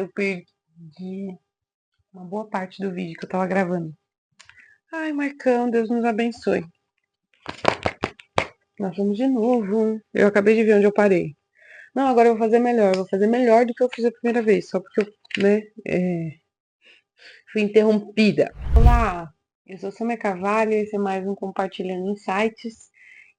eu perdi uma boa parte do vídeo que eu tava gravando. Ai, Marcão, Deus nos abençoe. Nós vamos de novo. Eu acabei de ver onde eu parei. Não, agora eu vou fazer melhor. Eu vou fazer melhor do que eu fiz a primeira vez. Só porque eu, né, fui interrompida. Olá, eu sou Samia Carvalho. Esse é mais um Compartilhando Insights.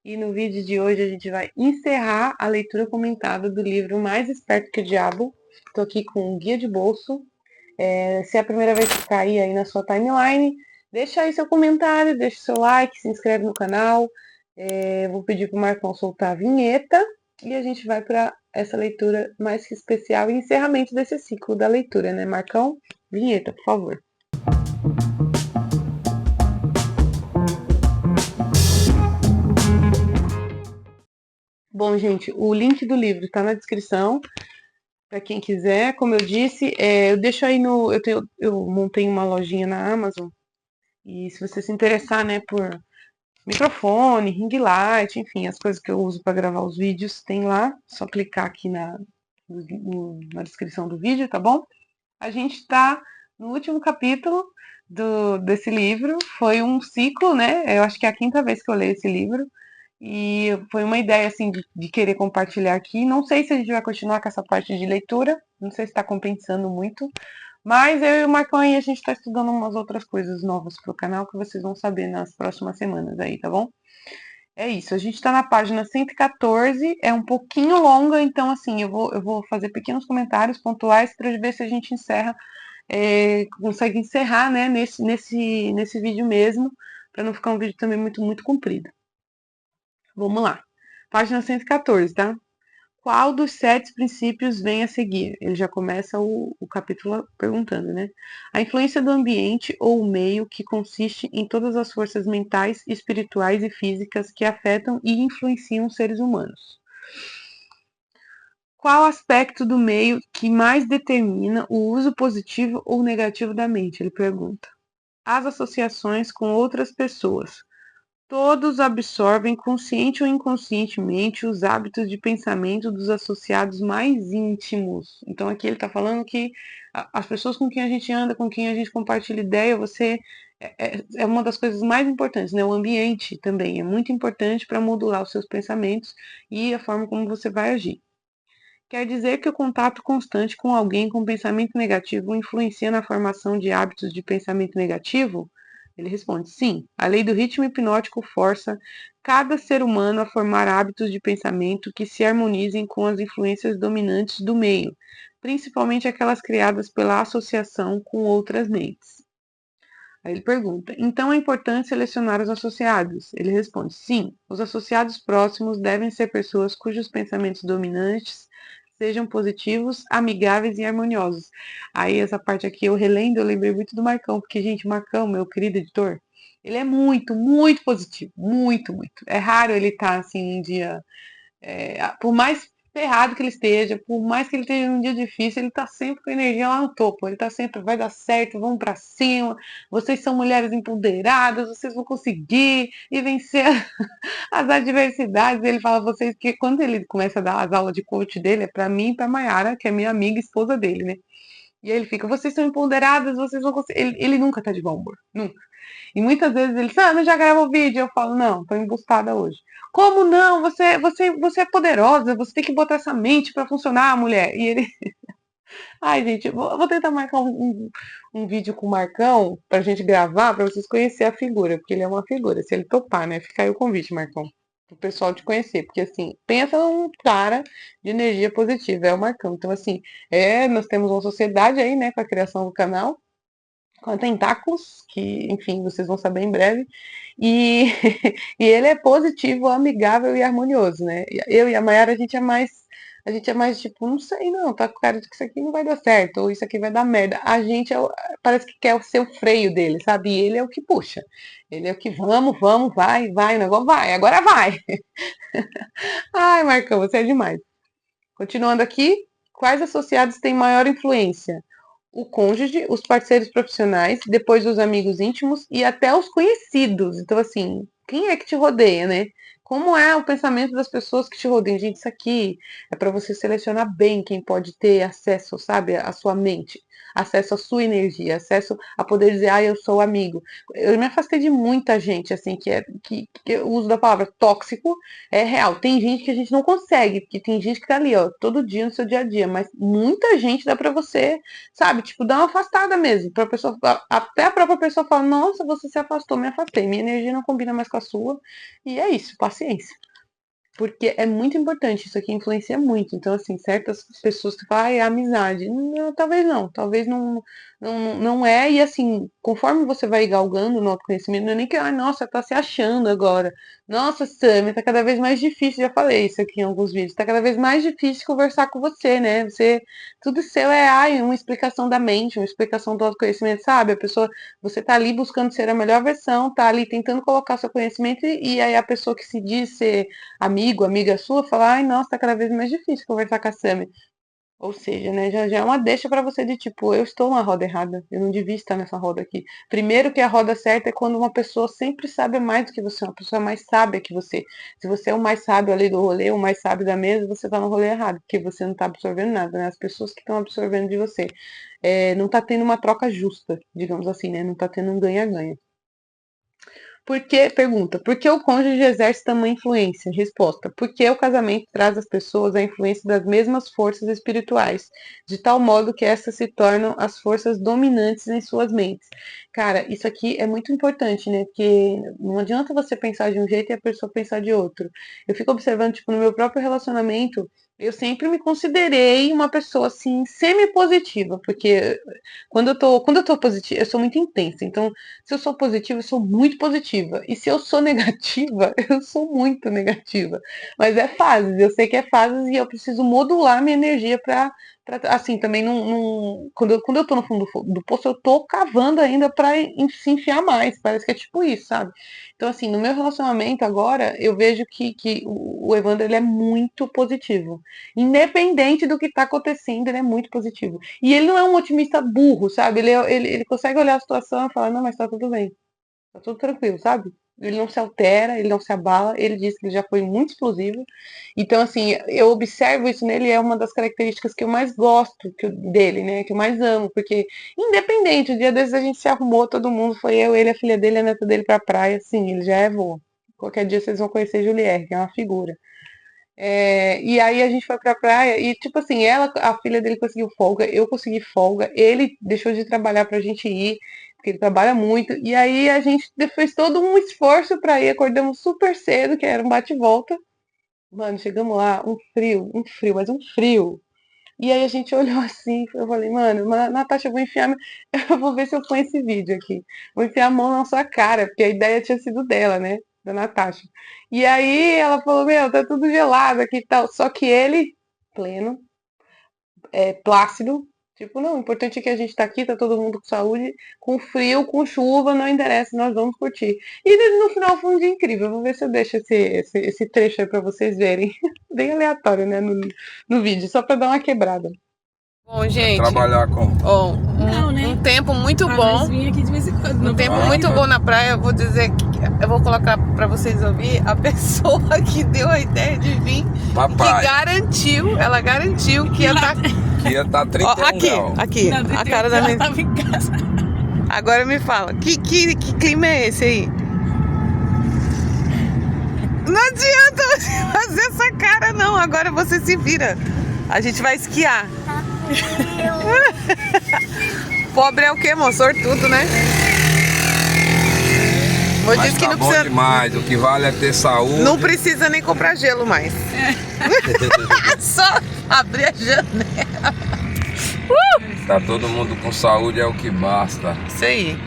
E no vídeo de hoje a gente vai encerrar a leitura comentada do livro Mais Esperto que o Diabo. Estou aqui com um guia de bolso. Se é a primeira vez que cair aí na sua timeline, deixa aí seu comentário, deixa seu like, se inscreve no canal. Vou pedir para o Marcão soltar a vinheta e a gente vai para essa leitura mais que especial e encerramento desse ciclo da leitura, né, Marcão? Vinheta, por favor. Bom, gente, o link do livro está na descrição. Para quem quiser, como eu disse, eu deixo aí no. Eu montei uma lojinha na Amazon. E se você se interessar, né, por microfone, ring light, enfim, as coisas que eu uso para gravar os vídeos, tem lá. Só clicar aqui na descrição do vídeo, tá bom? A gente está no último capítulo desse livro. Foi um ciclo, né? Eu acho que é a quinta vez que eu leio esse livro. E foi uma ideia, assim, de querer compartilhar aqui. Não sei se a gente vai continuar com essa parte de leitura. Não sei se está compensando muito. Mas eu e o Marcão aí, a gente está estudando umas outras coisas novas pro canal que vocês vão saber nas próximas semanas aí, tá bom? É isso, a gente está na página 114, é um pouquinho longa, então assim, eu vou fazer pequenos comentários pontuais para ver se a gente consegue encerrar, né, nesse vídeo mesmo, para não ficar um vídeo também muito comprido. Vamos lá. Página 114, tá? Qual dos 7 princípios vem a seguir? Ele já começa o capítulo perguntando, né? A influência do ambiente ou o meio que consiste em todas as forças mentais, espirituais e físicas que afetam e influenciam os seres humanos. Qual aspecto do meio que mais determina o uso positivo ou negativo da mente? Ele pergunta. As associações com outras pessoas. Todos absorvem, consciente ou inconscientemente, os hábitos de pensamento dos associados mais íntimos. Então, aqui ele está falando que as pessoas com quem a gente anda, com quem a gente compartilha ideia, é uma das coisas mais importantes, né? O ambiente também é muito importante para modular os seus pensamentos e a forma como você vai agir. Quer dizer que o contato constante com alguém com pensamento negativo influencia na formação de hábitos de pensamento negativo? Ele responde, sim. A lei do ritmo hipnótico força cada ser humano a formar hábitos de pensamento que se harmonizem com as influências dominantes do meio, principalmente aquelas criadas pela associação com outras mentes. Aí ele pergunta, então é importante selecionar os associados? Ele responde, sim. Os associados próximos devem ser pessoas cujos pensamentos dominantes sejam positivos, amigáveis e harmoniosos. Aí essa parte aqui eu relendo, eu lembrei muito do Marcão, porque, gente, o Marcão, meu querido editor, ele é muito positivo, muito. É raro ele estar, assim, um dia, por mais ferrado que ele esteja, por mais que ele esteja num dia difícil, ele tá sempre com a energia lá no topo, ele tá sempre, vai dar certo, vamos pra cima, vocês são mulheres empoderadas, vocês vão conseguir e vencer as adversidades. Ele fala a vocês que quando ele começa a dar as aulas de coach dele, é pra mim e pra Mayara, que é minha amiga e esposa dele, né? E aí ele fica, vocês são empoderadas, vocês vão conseguir. Ele nunca tá de bom humor, nunca. E muitas vezes ele, Sana, já gravou vídeo? Eu falo, não, tô embustada hoje. Como não? Você é poderosa, você tem que botar essa mente pra funcionar, mulher. E ele, ai, gente, eu vou tentar marcar um vídeo com o Marcão pra gente gravar, pra vocês conhecerem a figura, porque ele é uma figura, se ele topar, né? Fica aí o convite, Marcão, pro pessoal te conhecer, porque assim, pensa num cara de energia positiva, é o Marcão. Então, assim, nós temos uma sociedade aí, né, com a criação do canal, com a Tentáculos, que, enfim, vocês vão saber em breve. E, e ele é positivo, amigável e harmonioso, né? Eu e a Mayara, a gente é mais tipo, não sei não, tá com cara de que isso aqui não vai dar certo, ou isso aqui vai dar merda. A gente parece que quer ser o freio dele, sabe? E ele é o que puxa. Ele é o que vamos, vai, o negócio vai, agora vai. Ai, Marcão, você é demais. Continuando aqui, quais associados têm maior influência? O cônjuge, os parceiros profissionais, depois os amigos íntimos e até os conhecidos. Então, assim, quem é que te rodeia, né? como é o pensamento das pessoas que te rodeiam. Gente, isso aqui é para você selecionar bem quem pode ter acesso, sabe, à sua mente, acesso à sua energia, acesso a poder dizer, ah, eu sou amigo. Eu me afastei de muita gente, assim, que o uso da palavra tóxico é real. Tem gente que a gente não consegue, porque tem gente que tá ali, ó, todo dia no seu dia a dia, mas muita gente dá pra você, sabe, tipo, dar uma afastada mesmo, pra pessoa, até a própria pessoa fala, nossa, você se afastou, me afastei, minha energia não combina mais com a sua, e é isso, paciência. Porque é muito importante, isso aqui influencia muito. Então, assim, certas pessoas que falam, ah, é amizade. Não, talvez não é. E assim, conforme você vai galgando no autoconhecimento, não é nem que, ah, nossa, tá se achando agora. Nossa, Sammy, tá cada vez mais difícil. Já falei isso aqui em alguns vídeos. Tá cada vez mais difícil conversar com você, né? Tudo seu é, ai, uma explicação da mente, uma explicação do autoconhecimento, sabe? A pessoa, você tá ali buscando ser a melhor versão, tá ali tentando colocar seu conhecimento, e aí a pessoa que se diz ser amigo, amiga sua, falar, ai, nossa, tá cada vez mais difícil conversar com a Sammy. Ou seja, né, já é uma deixa pra você de tipo, eu estou na roda errada, eu não devia estar nessa roda aqui. Primeiro que a roda certa é quando uma pessoa sempre sabe mais do que você, uma pessoa mais sábia que você. Se você é o mais sábio ali do rolê, o mais sábio da mesa, você tá no rolê errado, porque você não tá absorvendo nada, né? As pessoas que estão absorvendo de você. Não tá tendo uma troca justa, digamos assim, né? Não tá tendo um ganha-ganha. Pergunta, por que o cônjuge exerce tamanha influência? Resposta, porque o casamento traz às pessoas a influência das mesmas forças espirituais, de tal modo que essas se tornam as forças dominantes em suas mentes. Cara, isso aqui é muito importante, né? Porque não adianta você pensar de um jeito e a pessoa pensar de outro. Eu fico observando, tipo, no meu próprio relacionamento, eu sempre me considerei uma pessoa, assim, semi-positiva, porque quando eu tô positiva, eu sou muito intensa, então se eu sou positiva, eu sou muito positiva. E se eu sou negativa, eu sou muito negativa. Mas é fases, eu sei que é fases e eu preciso modular minha energia assim, também quando eu tô no fundo do poço, eu tô cavando ainda pra se enfiar mais. Parece que é tipo isso, sabe? Então, assim, no meu relacionamento agora, eu vejo que o Evandro, ele é muito positivo. Independente do que tá acontecendo, ele é muito positivo. E ele não é um otimista burro, sabe? Ele consegue olhar a situação e falar, não, mas tá tudo bem. Tá tudo tranquilo, sabe? Ele não se altera, ele não se abala, ele diz que ele já foi muito explosivo. Então, assim, eu observo isso nele, é uma das características que eu mais gosto dele, né? Que eu mais amo, porque independente, o dia desses a gente se arrumou, todo mundo, foi eu, ele, a filha dele, a neta dele pra praia, assim, ele já é vô. Qualquer dia vocês vão conhecer Juliette, que é uma figura. E aí a gente foi pra praia e, tipo assim, a filha dele conseguiu folga, eu consegui folga, ele deixou de trabalhar pra gente ir, porque ele trabalha muito, e aí a gente fez todo um esforço pra ir, acordamos super cedo, que era um bate-volta. Mano, chegamos lá, um frio, mas um frio. E aí a gente olhou assim, eu falei, mano, Natasha, eu vou enfiar, eu vou ver se eu ponho esse vídeo aqui. Vou enfiar a mão na sua cara, porque a ideia tinha sido dela, né? Da Natasha. E aí ela falou, meu, tá tudo gelado aqui e tal. Só que ele, pleno, plácido, tipo, não, o importante é que a gente tá aqui, tá todo mundo com saúde, com frio, com chuva, não interessa, nós vamos curtir. E no final foi um dia incrível. Vou ver se eu deixo esse trecho aí pra vocês verem. Bem aleatório, né, no vídeo, só pra dar uma quebrada. Bom, gente, Trabalhar com. ó, Não, né? um tempo muito Nós bom. vinha aqui de vez em quando. Um tempo muito bom na praia. Eu vou dizer que eu vou colocar pra vocês ouvir a pessoa que deu a ideia de vir, Papai. que garantiu, ela garantiu que ia estar. Que ia estar 31 Ó, graus. aqui, Não, a cara da ela minha. tava em casa. Agora me fala, que clima é esse aí? Não adianta você fazer essa cara, não. Agora você se vira. A gente vai esquiar. Pobre é o quê, moço? Sortudo, né? Vou Mas dizer que tá não bom precisa. demais, o que vale é ter saúde. Não precisa nem comprar gelo mais. Só abrir a janela. Tá todo mundo com saúde, é o que basta. Isso aí.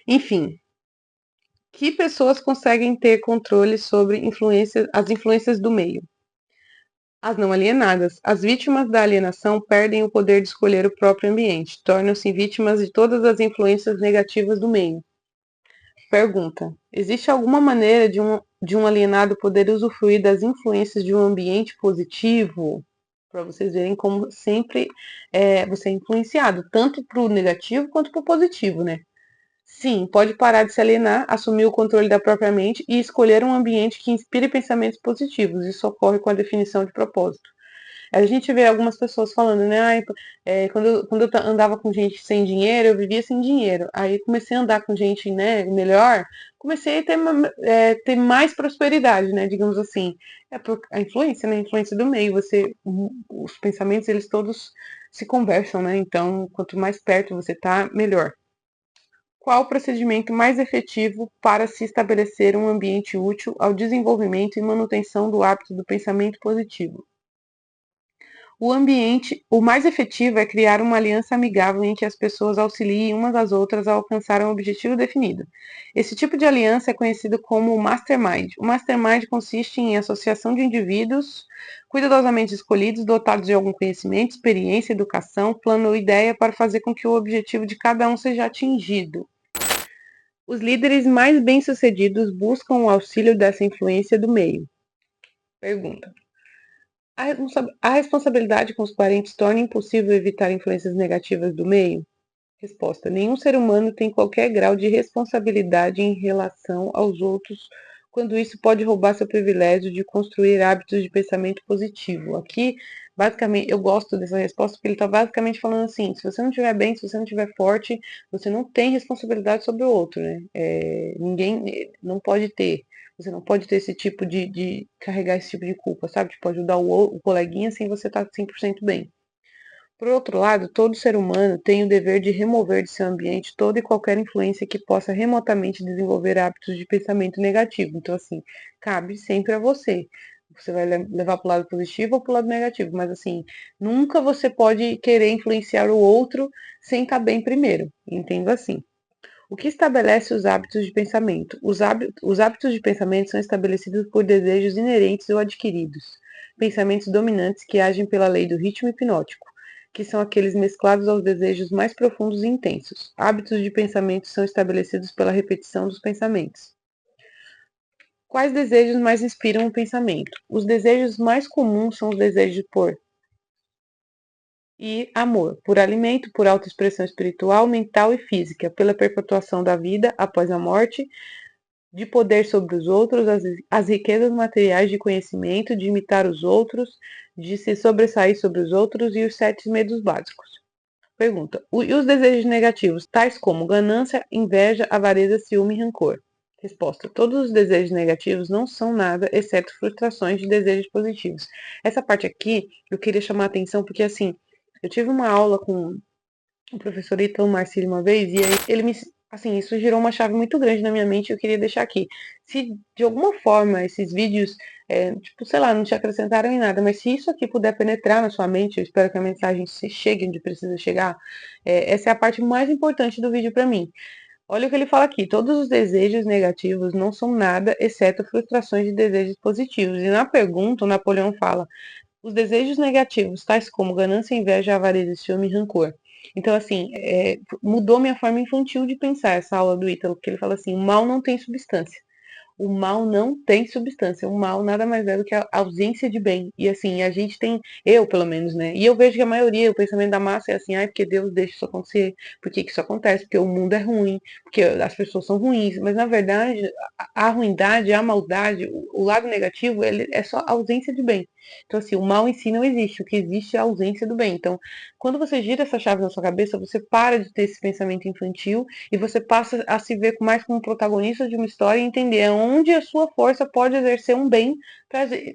Enfim. Que pessoas conseguem ter controle sobre as influências do meio? As não alienadas. As vítimas da alienação perdem o poder de escolher o próprio ambiente, tornam-se vítimas de todas as influências negativas do meio. Pergunta: existe alguma maneira de um alienado poder usufruir das influências de um ambiente positivo? Para vocês verem como sempre você é influenciado, tanto para o negativo quanto para o positivo, né? Sim, pode parar de se alienar, assumir o controle da própria mente e escolher um ambiente que inspire pensamentos positivos. Isso ocorre com a definição de propósito. A gente vê algumas pessoas falando, né? Ai, quando eu andava com gente sem dinheiro, eu vivia sem dinheiro. Aí comecei a andar com gente, né, melhor, comecei a ter, ter mais prosperidade, né? Digamos assim. É por a influência, né? A influência do meio. Os pensamentos, eles todos se conversam, né? Então, quanto mais perto você tá, melhor. Qual o procedimento mais efetivo para se estabelecer um ambiente útil ao desenvolvimento e manutenção do hábito do pensamento positivo? O mais efetivo é criar uma aliança amigável em que as pessoas auxiliem umas às outras a alcançar um objetivo definido. Esse tipo de aliança é conhecido como mastermind. O mastermind consiste em associação de indivíduos cuidadosamente escolhidos, dotados de algum conhecimento, experiência, educação, plano ou ideia para fazer com que o objetivo de cada um seja atingido. Os líderes mais bem-sucedidos buscam o auxílio dessa influência do meio. Pergunta: a responsabilidade com os parentes torna impossível evitar influências negativas do meio? Resposta: nenhum ser humano tem qualquer grau de responsabilidade em relação aos outros quando isso pode roubar seu privilégio de construir hábitos de pensamento positivo. Aqui, basicamente, eu gosto dessa resposta porque ele está basicamente falando assim: se você não estiver bem, se você não estiver forte, você não tem responsabilidade sobre o outro, né? Ninguém não pode ter. Você não pode ter esse tipo de carregar esse tipo de culpa, sabe? Tipo, ajudar o coleguinha sem você estar 100% bem. Por outro lado, todo ser humano tem o dever de remover de seu ambiente toda e qualquer influência que possa remotamente desenvolver hábitos de pensamento negativo. Então, assim, cabe sempre a você. Você vai levar para o lado positivo ou para o lado negativo, mas assim, nunca você pode querer influenciar o outro sem estar bem primeiro. Entendo assim. O que estabelece os hábitos de pensamento? Os hábitos de pensamento são estabelecidos por desejos inerentes ou adquiridos, pensamentos dominantes que agem pela lei do ritmo hipnótico, que são aqueles mesclados aos desejos mais profundos e intensos. Hábitos de pensamento são estabelecidos pela repetição dos pensamentos. Quais desejos mais inspiram o pensamento? Os desejos mais comuns são os desejos por e amor, por alimento, por autoexpressão espiritual, mental e física, pela perpetuação da vida após a morte, de poder sobre os outros, as riquezas materiais de conhecimento, de imitar os outros, de se sobressair sobre os outros e os 7 medos básicos. Pergunta: e os desejos negativos, tais como ganância, inveja, avareza, ciúme e rancor? Resposta: todos os desejos negativos não são nada, exceto frustrações de desejos positivos. Essa parte aqui eu queria chamar a atenção porque, assim, eu tive uma aula com o professor Ítalo Marcílio uma vez, e aí ele me. Assim, isso gerou uma chave muito grande na minha mente e eu queria deixar aqui. Se de alguma forma esses vídeos, tipo, sei lá, não te acrescentaram em nada, mas se isso aqui puder penetrar na sua mente, eu espero que a mensagem chegue onde precisa chegar, essa é a parte mais importante do vídeo para mim. Olha o que ele fala aqui: todos os desejos negativos não são nada, exceto frustrações de desejos positivos. E na pergunta, o Napoleão fala: os desejos negativos, tais como ganância, inveja, avareza, ciúme e rancor. Então, assim, mudou minha forma infantil de pensar essa aula do Ítalo, porque ele fala assim: o mal não tem substância. O mal não tem substância. O mal nada mais é do que a ausência de bem. E assim, a gente tem, eu pelo menos, né? E eu vejo que a maioria, o pensamento da massa é assim: ai, porque Deus deixa isso acontecer, porque que isso acontece, porque o mundo é ruim, porque as pessoas são ruins. Mas na verdade, a ruindade, a maldade, o lado negativo, ele é só ausência de bem. Então, assim, o mal em si não existe, o que existe é a ausência do bem. Então, quando você gira essa chave na sua cabeça, você para de ter esse pensamento infantil e você passa a se ver mais como protagonista de uma história e entender onde a sua força pode exercer um bem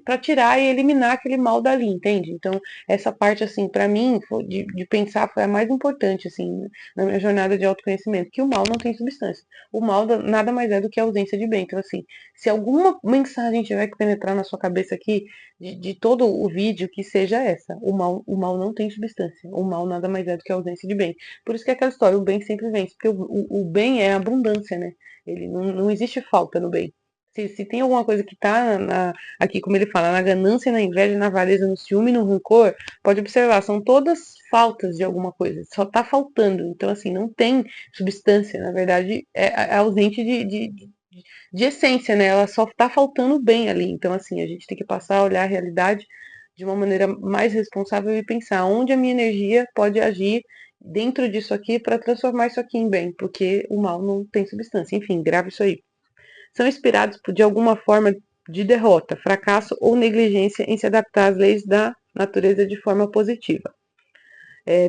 para tirar e eliminar aquele mal dali, entende? Então, essa parte, assim, para mim, de pensar foi a mais importante, assim, na minha jornada de autoconhecimento, que o mal não tem substância. O mal nada mais é do que a ausência de bem. Então, assim, se alguma mensagem tiver que penetrar na sua cabeça aqui, de todo o vídeo, que seja essa: o mal não tem substância. O mal nada mais é do que a ausência de bem. Por isso que é aquela história: o bem sempre vence, porque o bem é abundância, né? Ele não existe falta no bem. Se tem alguma coisa que tá aqui, como ele fala, na ganância, na inveja, na avareza, no ciúme, no rancor, pode observar, são todas faltas de alguma coisa, só tá faltando. Então, assim, não tem substância, na verdade, é ausente de essência, né? Ela só tá faltando bem ali. Então, assim, a gente tem que passar a olhar a realidade de uma maneira mais responsável e pensar onde a minha energia pode agir dentro disso aqui para transformar isso aqui em bem, porque o mal não tem substância. Enfim, grave isso aí. São inspirados de alguma forma de derrota, fracasso ou negligência em se adaptar às leis da natureza de forma positiva.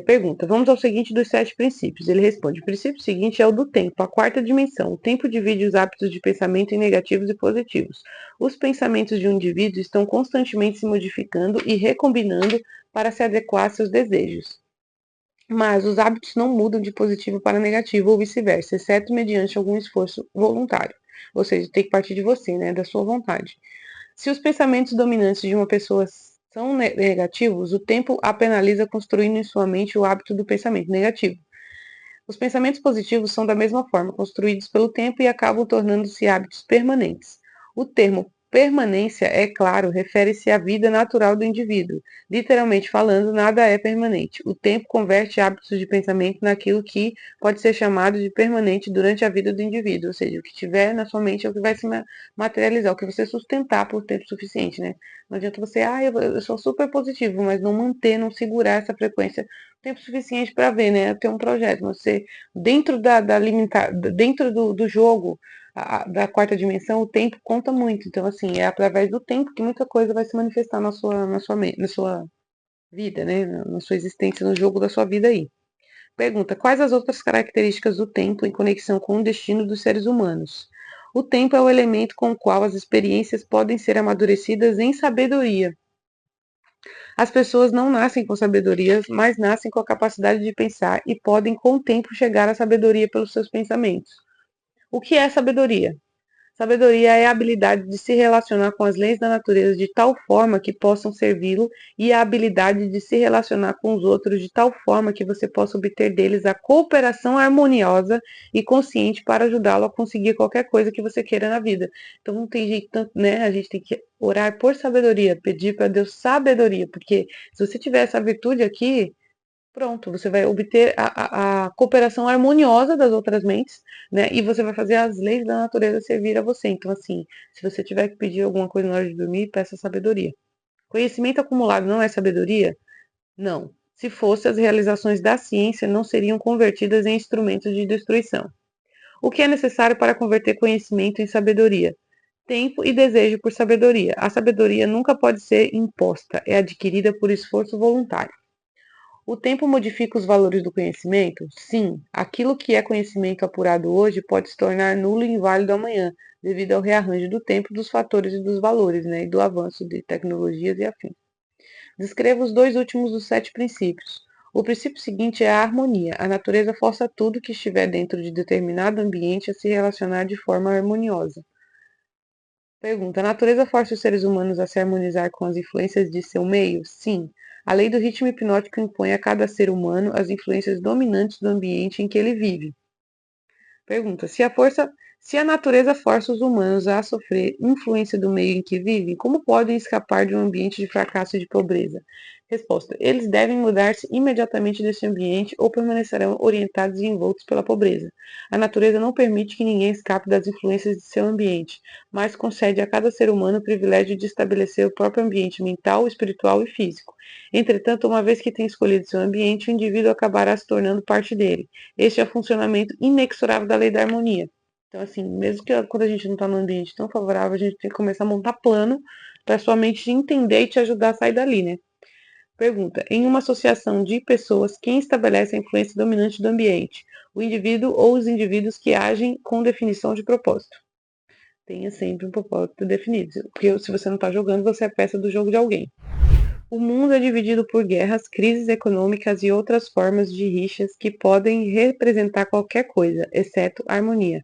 Pergunta: vamos ao seguinte dos 7 princípios. Ele responde: o princípio seguinte é o do tempo, a quarta dimensão. O tempo divide os hábitos de pensamento em negativos e positivos. Os pensamentos de um indivíduo estão constantemente se modificando e recombinando para se adequar a seus desejos. Mas os hábitos não mudam de positivo para negativo ou vice-versa, exceto mediante algum esforço voluntário. Ou seja, tem que partir de você, né, da sua vontade. Se os pensamentos dominantes de uma pessoa são negativos, o tempo a penaliza construindo em sua mente o hábito do pensamento negativo. Os pensamentos positivos são da mesma forma construídos pelo tempo e acabam tornando-se hábitos permanentes. O termo permanência, é claro, refere-se à vida natural do indivíduo. Literalmente falando, nada é permanente. O tempo converte hábitos de pensamento naquilo que pode ser chamado de permanente durante a vida do indivíduo. Ou seja, o que tiver na sua mente é o que vai se materializar, o que você sustentar por tempo suficiente, né? Não adianta você, eu sou super positivo, mas não manter, não segurar essa frequência tempo suficiente para ver, né? Ter um projeto. Você, dentro dentro do jogo, da quarta dimensão, o tempo conta muito. Então, assim, é através do tempo que muita coisa vai se manifestar na sua vida, né? Na sua existência, no jogo da sua vida aí. Pergunta: quais as outras características do tempo em conexão com o destino dos seres humanos? O tempo é o elemento com o qual as experiências podem ser amadurecidas em sabedoria. As pessoas não nascem com sabedoria, mas nascem com a capacidade de pensar e podem, com o tempo, chegar à sabedoria pelos seus pensamentos. O que é sabedoria? Sabedoria é a habilidade de se relacionar com as leis da natureza de tal forma que possam servi-lo e a habilidade de se relacionar com os outros de tal forma que você possa obter deles a cooperação harmoniosa e consciente para ajudá-lo a conseguir qualquer coisa que você queira na vida. Então não tem jeito, né? A gente tem que orar por sabedoria, pedir para Deus sabedoria, porque se você tiver essa virtude aqui, pronto, você vai obter a cooperação harmoniosa das outras mentes, né? E você vai fazer as leis da natureza servir a você. Então, assim, se você tiver que pedir alguma coisa na hora de dormir, peça sabedoria. Conhecimento acumulado não é sabedoria? Não. Se fosse, as realizações da ciência não seriam convertidas em instrumentos de destruição. O que é necessário para converter conhecimento em sabedoria? Tempo e desejo por sabedoria. A sabedoria nunca pode ser imposta, é adquirida por esforço voluntário. O tempo modifica os valores do conhecimento? Sim, aquilo que é conhecimento apurado hoje pode se tornar nulo e inválido amanhã, devido ao rearranjo do tempo, dos fatores e dos valores, né, e do avanço de tecnologias e afins. Descreva os 2 últimos dos 7 princípios. O princípio seguinte é a harmonia. A natureza força tudo que estiver dentro de determinado ambiente a se relacionar de forma harmoniosa. Pergunta: a natureza força os seres humanos a se harmonizar com as influências de seu meio? Sim. A lei do ritmo hipnótico impõe a cada ser humano as influências dominantes do ambiente em que ele vive. Pergunta: se a natureza força os humanos a sofrer influência do meio em que vivem, como podem escapar de um ambiente de fracasso e de pobreza? Resposta: eles devem mudar-se imediatamente desse ambiente ou permanecerão orientados e envoltos pela pobreza. A natureza não permite que ninguém escape das influências de seu ambiente, mas concede a cada ser humano o privilégio de estabelecer o próprio ambiente mental, espiritual e físico. Entretanto, uma vez que tem escolhido seu ambiente, o indivíduo acabará se tornando parte dele. Este é o funcionamento inexorável da lei da harmonia. Então, assim, mesmo que quando a gente não está num ambiente tão favorável, a gente tem que começar a montar plano para sua mente te entender e te ajudar a sair dali, né? Pergunta: em uma associação de pessoas, quem estabelece a influência dominante do ambiente? O indivíduo ou os indivíduos que agem com definição de propósito? Tenha sempre um propósito definido, porque se você não está jogando, você é peça do jogo de alguém. O mundo é dividido por guerras, crises econômicas e outras formas de rixas que podem representar qualquer coisa, exceto harmonia.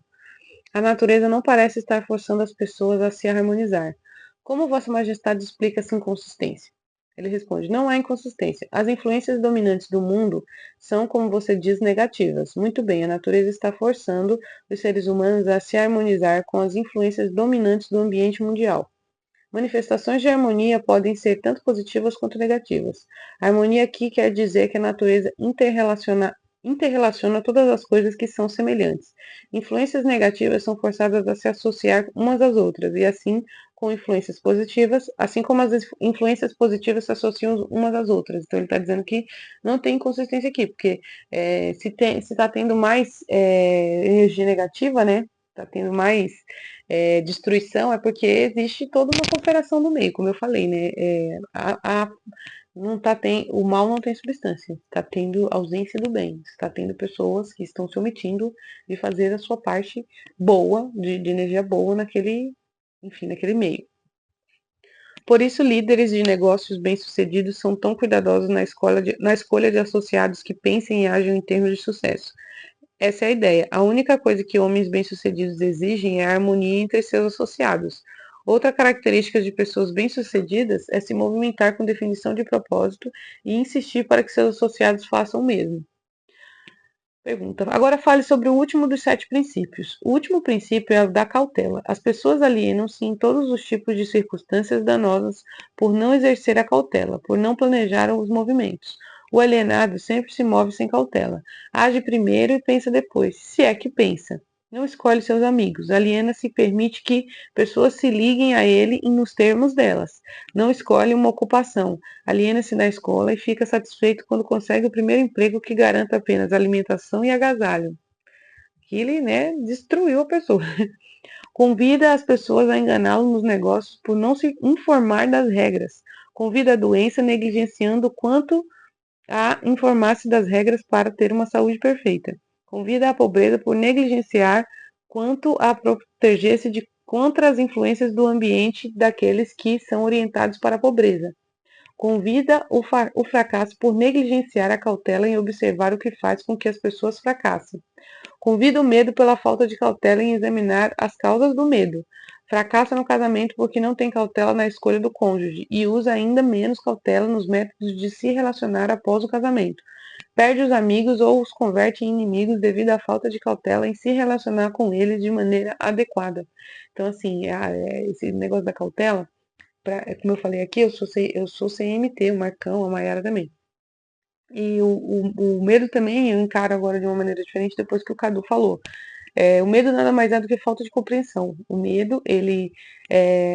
A natureza não parece estar forçando as pessoas a se harmonizar. Como Vossa Majestade explica essa inconsistência? Ele responde: não há inconsistência. As influências dominantes do mundo são, como você diz, negativas. Muito bem, a natureza está forçando os seres humanos a se harmonizar com as influências dominantes do ambiente mundial. Manifestações de harmonia podem ser tanto positivas quanto negativas. A harmonia aqui quer dizer que a natureza interrelaciona todas as coisas que são semelhantes. Influências negativas são forçadas a se associar umas às outras, e assim com influências positivas, assim como as influências positivas se associam umas às outras. Então ele está dizendo que não tem inconsistência aqui, porque se está tendo mais energia negativa, né? Está tendo mais destruição, é porque existe toda uma cooperação no meio, como eu falei, né? Não tá o mal não tem substância, está tendo ausência do bem, está tendo pessoas que estão se omitindo de fazer a sua parte boa, de energia boa naquele, enfim, naquele meio. Por isso, líderes de negócios bem-sucedidos são tão cuidadosos na escolha de associados que pensem e ajam em termos de sucesso. Essa é a ideia. A única coisa que homens bem-sucedidos exigem é a harmonia entre seus associados. Outra característica de pessoas bem-sucedidas é se movimentar com definição de propósito e insistir para que seus associados façam o mesmo. Pergunta. Agora fale sobre o último dos 7 princípios. O último princípio é o da cautela. As pessoas alienam-se em todos os tipos de circunstâncias danosas por não exercer a cautela, por não planejar os movimentos. O alienado sempre se move sem cautela. Age primeiro e pensa depois, se é que pensa. Não escolhe seus amigos. Aliena-se e permite que pessoas se liguem a ele nos termos delas. Não escolhe uma ocupação. Aliena-se da escola e fica satisfeito quando consegue o primeiro emprego que garanta apenas alimentação e agasalho. Ele, né, destruiu a pessoa. Convida as pessoas a enganá-lo nos negócios por não se informar das regras. Convida a doença negligenciando quanto a informar-se das regras para ter uma saúde perfeita. Convida a pobreza por negligenciar quanto a proteger-se contra as influências do ambiente daqueles que são orientados para a pobreza. Convida o fracasso por negligenciar a cautela em observar o que faz com que as pessoas fracassem. Convida o medo pela falta de cautela em examinar as causas do medo. Fracassa no casamento porque não tem cautela na escolha do cônjuge e usa ainda menos cautela nos métodos de se relacionar após o casamento. Perde os amigos ou os converte em inimigos devido à falta de cautela em se relacionar com eles de maneira adequada. Então, assim, esse negócio da cautela, como eu falei aqui, eu sou CMT, o Marcão, a Mayara também. E o medo também eu encaro agora de uma maneira diferente depois que o Cadu falou. O medo nada mais é do que falta de compreensão. O medo,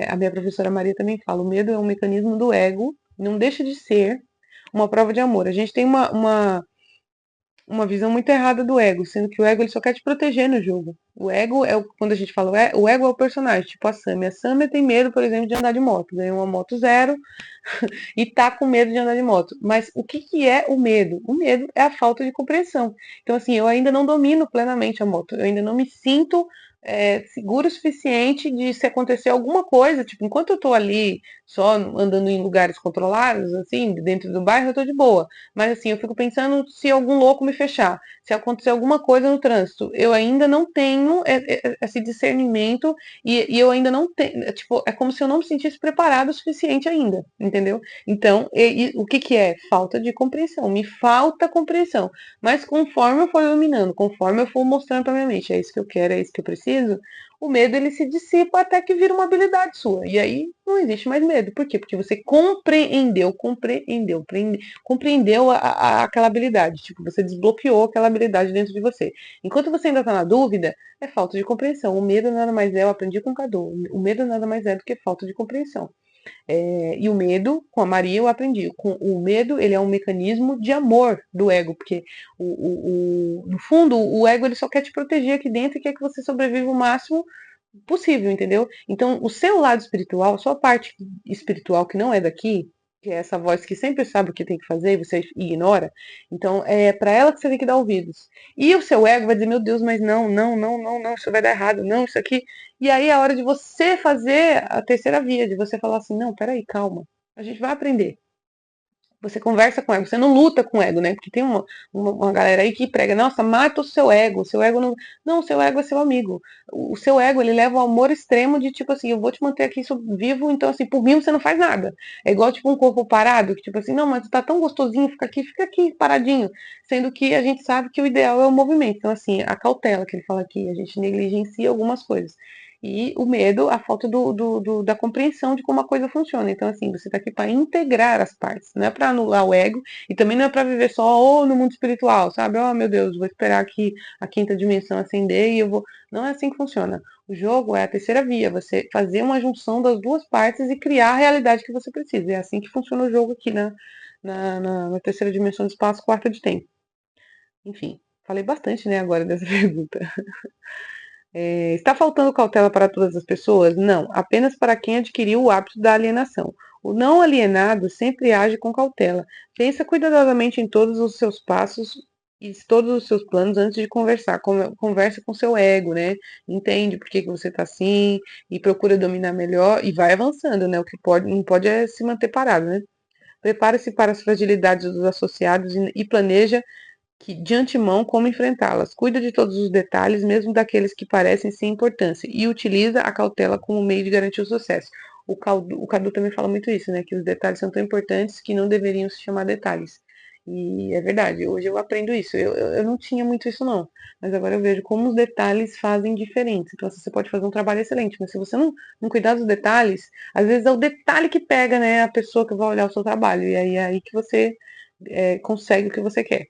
a minha professora Maria também fala, o medo é um mecanismo do ego, não deixa de ser uma prova de amor. A gente tem uma visão muito errada do ego, sendo que o ego ele só quer te proteger no jogo. O ego quando a gente fala, o ego é o personagem, tipo a Sammy. A Sammy tem medo, por exemplo, de andar de moto. Ganhou uma moto zero e tá com medo de andar de moto. Mas o que que é o medo? O medo é a falta de compreensão. Então, assim, eu ainda não domino plenamente a moto. Eu ainda não me sinto seguro o suficiente de se acontecer alguma coisa, tipo, enquanto eu tô ali só andando em lugares controlados, assim, dentro do bairro, eu tô de boa. Mas assim, eu fico pensando se algum louco me fechar, se acontecer alguma coisa no trânsito. Eu ainda não tenho esse discernimento e eu ainda não tenho, tipo, é como se eu não me sentisse preparado o suficiente ainda, entendeu? Então, o que que é? Falta de compreensão. Me falta compreensão. Mas conforme eu for iluminando, conforme eu for mostrando pra minha mente, é isso que eu quero, é isso que eu preciso, o medo ele se dissipa até que vira uma habilidade sua. E aí não existe mais medo. Por quê? Porque você compreendeu aquela habilidade. Tipo, você desbloqueou aquela habilidade dentro de você. Enquanto você ainda está na dúvida, é falta de compreensão. O medo nada mais é, eu aprendi com o Cadu, o medo nada mais é do que falta de compreensão. E o medo, com a Maria eu aprendi, o medo ele é um mecanismo de amor do ego, porque no fundo o ego ele só quer te proteger aqui dentro e quer que você sobreviva o máximo possível, entendeu? Então o seu lado espiritual, a sua parte espiritual que não é daqui, que é essa voz que sempre sabe o que tem que fazer e você ignora, então é para ela que você tem que dar ouvidos. E o seu ego vai dizer, meu Deus, mas não, não, não, não, não, isso vai dar errado, não, isso aqui. E aí é a hora de você fazer a terceira via, de você falar assim, não, peraí, calma, a gente vai aprender. Você conversa com o ego, você não luta com o ego, né? Porque tem uma galera aí que prega, nossa, mata o seu ego não. Não, o seu ego é seu amigo. O seu ego, ele leva ao amor extremo de tipo assim, eu vou te manter aqui vivo, então assim, por mim você não faz nada. É igual tipo um corpo parado, que tipo assim, não, mas tá tão gostosinho, fica aqui paradinho. Sendo que a gente sabe que o ideal é o movimento. Então, assim, a cautela que ele fala aqui, a gente negligencia algumas coisas. E o medo, a falta da compreensão de como a coisa funciona. Então, assim, você está aqui para integrar as partes, não é para anular o ego e também não é para viver só no mundo espiritual, sabe? Oh, meu Deus, vou esperar aqui a quinta dimensão acender e eu vou. Não é assim que funciona. O jogo é a terceira via, você fazer uma junção das duas partes e criar a realidade que você precisa. É assim que funciona o jogo aqui na terceira dimensão do espaço, quarta de tempo. Enfim, falei bastante, né, agora dessa pergunta. Está faltando cautela para todas as pessoas? Não, apenas para quem adquiriu o hábito da alienação. O não alienado sempre age com cautela. Pensa cuidadosamente em todos os seus passos e todos os seus planos antes de conversar. Conversa com seu ego, né? Entende por que você está assim e procura dominar melhor e vai avançando, né? O que não pode é se manter parado, né? Prepare-se para as fragilidades dos associados e planeja de antemão como enfrentá-las. Cuida de todos os detalhes, mesmo daqueles que parecem sem importância, e utiliza a cautela como meio de garantir o sucesso. O Cadu também fala muito isso, né? Que os detalhes são tão importantes que não deveriam se chamar detalhes. E é verdade, hoje eu aprendo isso. Eu não tinha muito isso, não. Mas agora eu vejo como os detalhes fazem diferença. Então, assim, você pode fazer um trabalho excelente, mas se você não cuidar dos detalhes, às vezes é o detalhe que pega, né, a pessoa que vai olhar o seu trabalho. E aí é aí que você consegue o que você quer.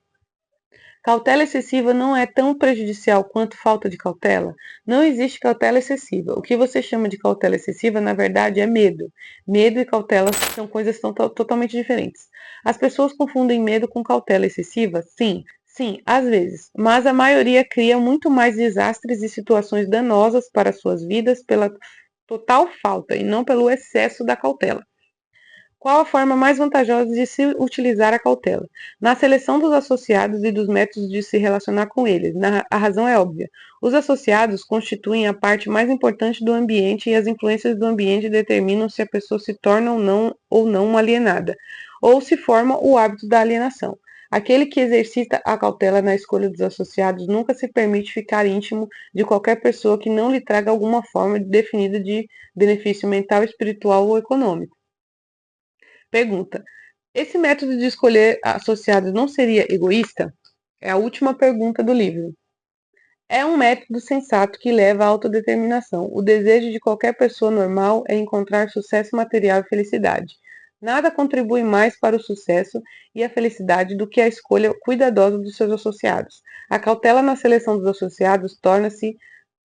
Cautela excessiva não é tão prejudicial quanto falta de cautela? Não existe cautela excessiva. O que você chama de cautela excessiva, na verdade, é medo. Medo e cautela são coisas totalmente diferentes. As pessoas confundem medo com cautela excessiva? Sim, sim, às vezes. Mas a maioria cria muito mais desastres e situações danosas para suas vidas pela total falta e não pelo excesso da cautela. Qual a forma mais vantajosa de se utilizar a cautela? Na seleção dos associados e dos métodos de se relacionar com eles. A razão é óbvia. Os associados constituem a parte mais importante do ambiente e as influências do ambiente determinam se a pessoa se torna ou não uma alienada, ou se forma o hábito da alienação. Aquele que exercita a cautela na escolha dos associados nunca se permite ficar íntimo de qualquer pessoa que não lhe traga alguma forma definida de benefício mental, espiritual ou econômico. Pergunta: esse método de escolher associados não seria egoísta? É a última pergunta do livro. É um método sensato que leva à autodeterminação. O desejo de qualquer pessoa normal é encontrar sucesso material e felicidade. Nada contribui mais para o sucesso e a felicidade do que a escolha cuidadosa dos seus associados. A cautela na seleção dos associados torna-se,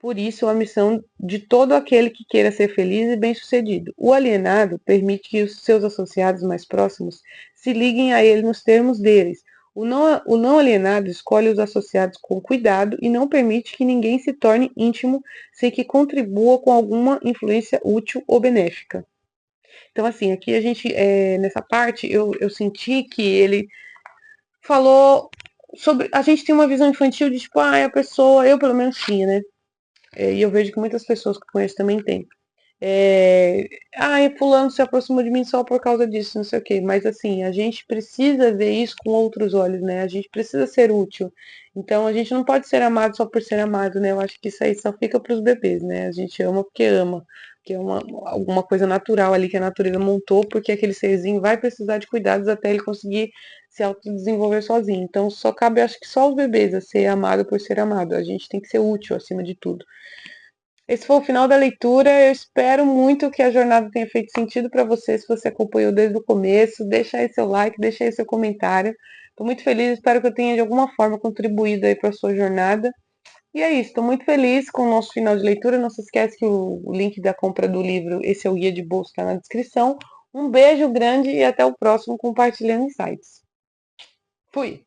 por isso, a missão de todo aquele que queira ser feliz e bem-sucedido. O alienado permite que os seus associados mais próximos se liguem a ele nos termos deles. O não alienado escolhe os associados com cuidado e não permite que ninguém se torne íntimo sem que contribua com alguma influência útil ou benéfica. Então, assim, aqui a gente, nessa parte, eu senti que ele falou sobre. A gente tem uma visão infantil de tipo, a pessoa, eu pelo menos tinha, né? E eu vejo que muitas pessoas que eu conheço também têm. Fulano se aproximou de mim só por causa disso, não sei o quê. Mas assim, a gente precisa ver isso com outros olhos, né? A gente precisa ser útil. Então a gente não pode ser amado só por ser amado, né? Eu acho que isso aí só fica para os bebês, né? A gente ama porque ama. Que é alguma coisa natural ali que a natureza montou, porque aquele serzinho vai precisar de cuidados até ele conseguir se autodesenvolver sozinho. Então só cabe, acho que só os bebês a ser amado por ser amado. A gente tem que ser útil acima de tudo. Esse foi o final da leitura. Eu espero muito que a jornada tenha feito sentido para você, se você acompanhou desde o começo. Deixa aí seu like, deixa aí seu comentário. Estou muito feliz, espero que eu tenha de alguma forma contribuído aí para a sua jornada. E é isso, estou muito feliz com o nosso final de leitura. Não se esquece que o link da compra do livro, esse é o guia de bolso, está na descrição. Um beijo grande e até o próximo Compartilhando Insights. Fui!